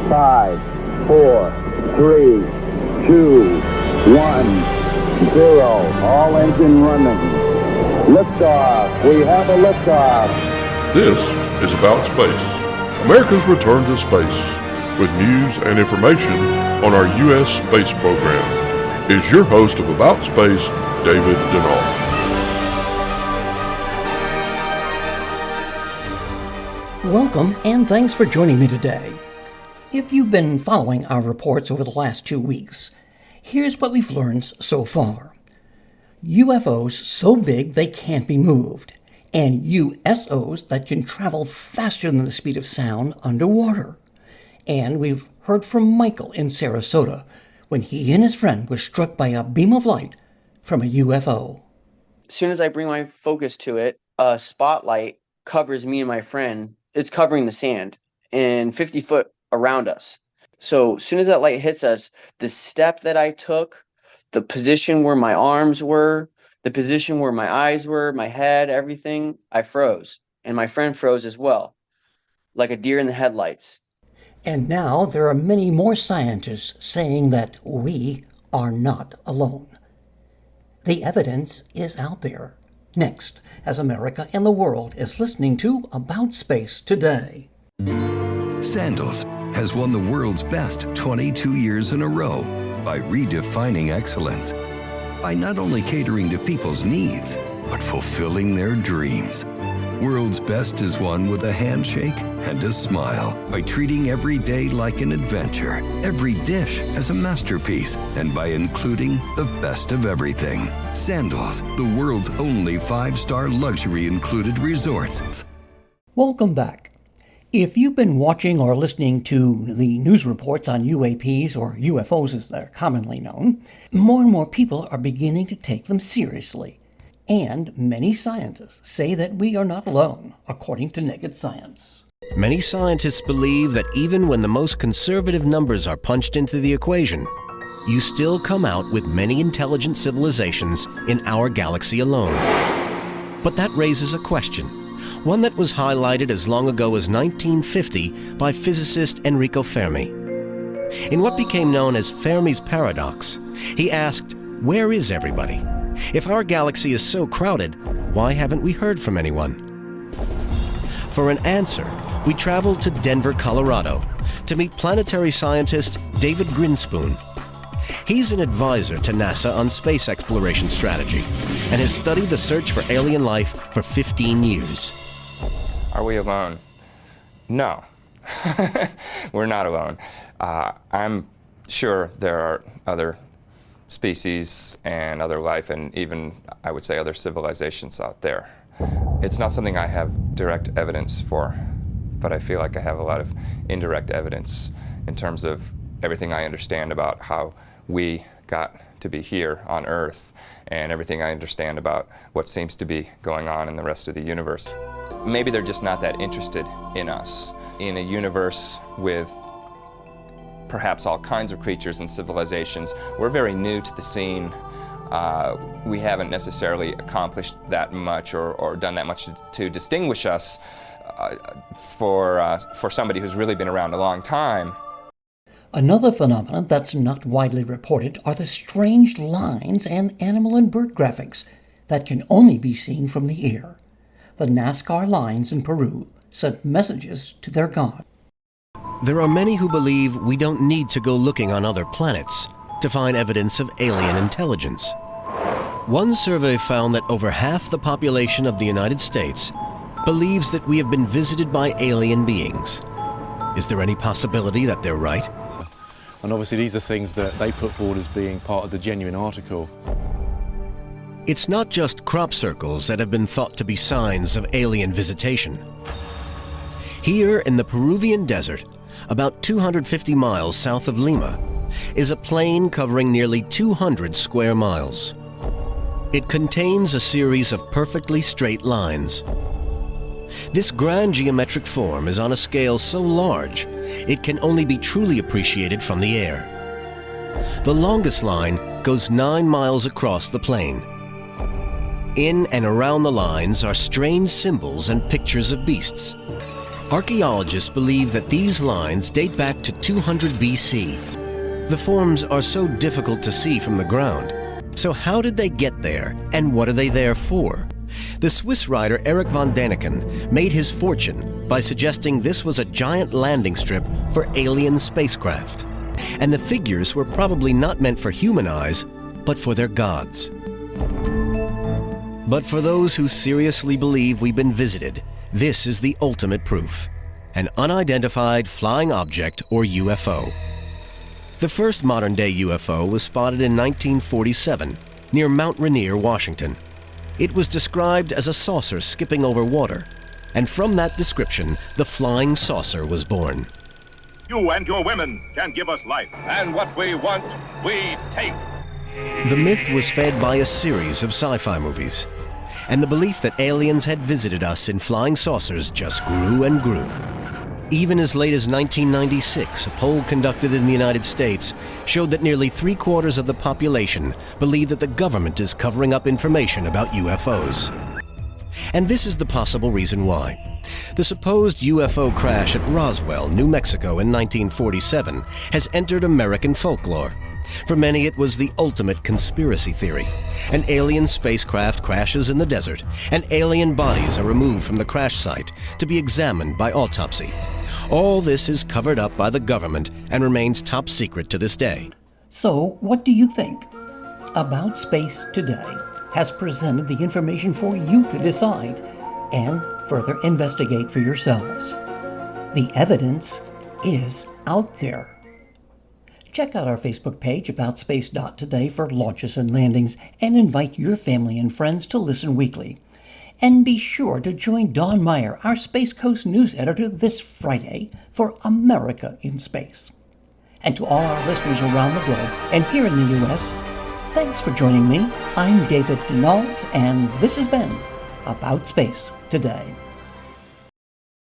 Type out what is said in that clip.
5, 4, 3, 2, 1, 0. All engine running. Liftoff. We have a liftoff. This is About Space, America's return to space, with news and information on our U.S. space program. Is your host of About Space, David Denault. Welcome, and thanks for joining me today. If you've been following our reports over the last 2 weeks, here's what we've learned so far. UFOs so big they can't be moved, and USOs that can travel faster than the speed of sound underwater. And we've heard from Michael in Sarasota when he and his friend were struck by a beam of light from a UFO. As soon as I bring my focus to it, a spotlight covers me and my friend. It's covering the sand and 50 foot around us. So as soon as that light hits us, the step that I took, the position where my arms were, the position where my eyes were, my head, everything, I froze. And my friend froze as well, like a deer in the headlights. And now there are many more scientists saying that we are not alone. The evidence is out there. Next, as America and the world is listening to About Space Today. Sandals has won the world's best 22 years in a row by redefining excellence. By not only catering to people's needs, but fulfilling their dreams. World's best is won with a handshake and a smile, by treating every day like an adventure, every dish as a masterpiece, and by including the best of everything. Sandals, the world's only 5-star luxury included resorts. Welcome back. If you've been watching or listening to the news reports on UAPs, or UFOs as they're commonly known, more and more people are beginning to take them seriously. And many scientists say that we are not alone, according to Naked Science. Many scientists believe that even when the most conservative numbers are punched into the equation, you still come out with many intelligent civilizations in our galaxy alone. But that raises a question, one that was highlighted as long ago as 1950 by physicist Enrico Fermi. In what became known as Fermi's paradox, he asked, where is everybody? If our galaxy is so crowded, why haven't we heard from anyone? For an answer, we traveled to Denver, Colorado, to meet planetary scientist David Grinspoon. He's an advisor to NASA on space exploration strategy and has studied the search for alien life for 15 years. Are we alone? No, we're not alone. I'm sure there are other species and other life, and even, I would say, other civilizations out there. It's not something I have direct evidence for, but I feel like I have a lot of indirect evidence in terms of everything I understand about how we got to be here on Earth, and everything I understand about what seems to be going on in the rest of the universe. Maybe they're just not that interested in us. In a universe with perhaps all kinds of creatures and civilizations, we're very new to the scene. We haven't necessarily accomplished that much or done that much to distinguish us for somebody who's really been around a long time. Another phenomenon that's not widely reported are the strange lines and animal and bird graphics that can only be seen from the air. The NASCAR lines in Peru sent messages to their god. There are many who believe we don't need to go looking on other planets to find evidence of alien intelligence. One survey found that over half the population of the United States believes that we have been visited by alien beings. Is there any possibility that they're right? And obviously these are things that they put forward as being part of the genuine article. It's not just crop circles that have been thought to be signs of alien visitation. Here in the Peruvian desert, about 250 miles south of Lima, is a plain covering nearly 200 square miles. It contains a series of perfectly straight lines. This grand geometric form is on a scale so large, it can only be truly appreciated from the air. The longest line goes 9 miles across the plain. In and around the lines are strange symbols and pictures of beasts. Archaeologists believe that these lines date back to 200 BC. The forms are so difficult to see from the ground. So how did they get there, and what are they there for? The Swiss writer Erich von Däniken made his fortune by suggesting this was a giant landing strip for alien spacecraft. And the figures were probably not meant for human eyes, but for their gods. But for those who seriously believe we've been visited, this is the ultimate proof: an unidentified flying object, or UFO. The first modern-day UFO was spotted in 1947 near Mount Rainier, Washington. It was described as a saucer skipping over water, and from that description, the flying saucer was born. You and your women can give us life, and what we want, we take. The myth was fed by a series of sci-fi movies, and the belief that aliens had visited us in flying saucers just grew and grew. Even as late as 1996, a poll conducted in the United States showed that nearly 3/4 of the population believe that the government is covering up information about UFOs. And this is the possible reason why. The supposed UFO crash at Roswell, New Mexico in 1947 has entered American folklore. For many, it was the ultimate conspiracy theory. An alien spacecraft crashes in the desert, and alien bodies are removed from the crash site to be examined by autopsy. All this is covered up by the government and remains top secret to this day. So, what do you think? About Space Today has presented the information for you to decide and further investigate for yourselves. The evidence is out there. Check out our Facebook page, AboutSpace.today, for launches and landings, and invite your family and friends to listen weekly. And be sure to join Don Meyer, our Space Coast news editor, this Friday for America in Space. And to all our listeners around the globe and here in the U.S., thanks for joining me. I'm David Denault, and this has been About Space Today.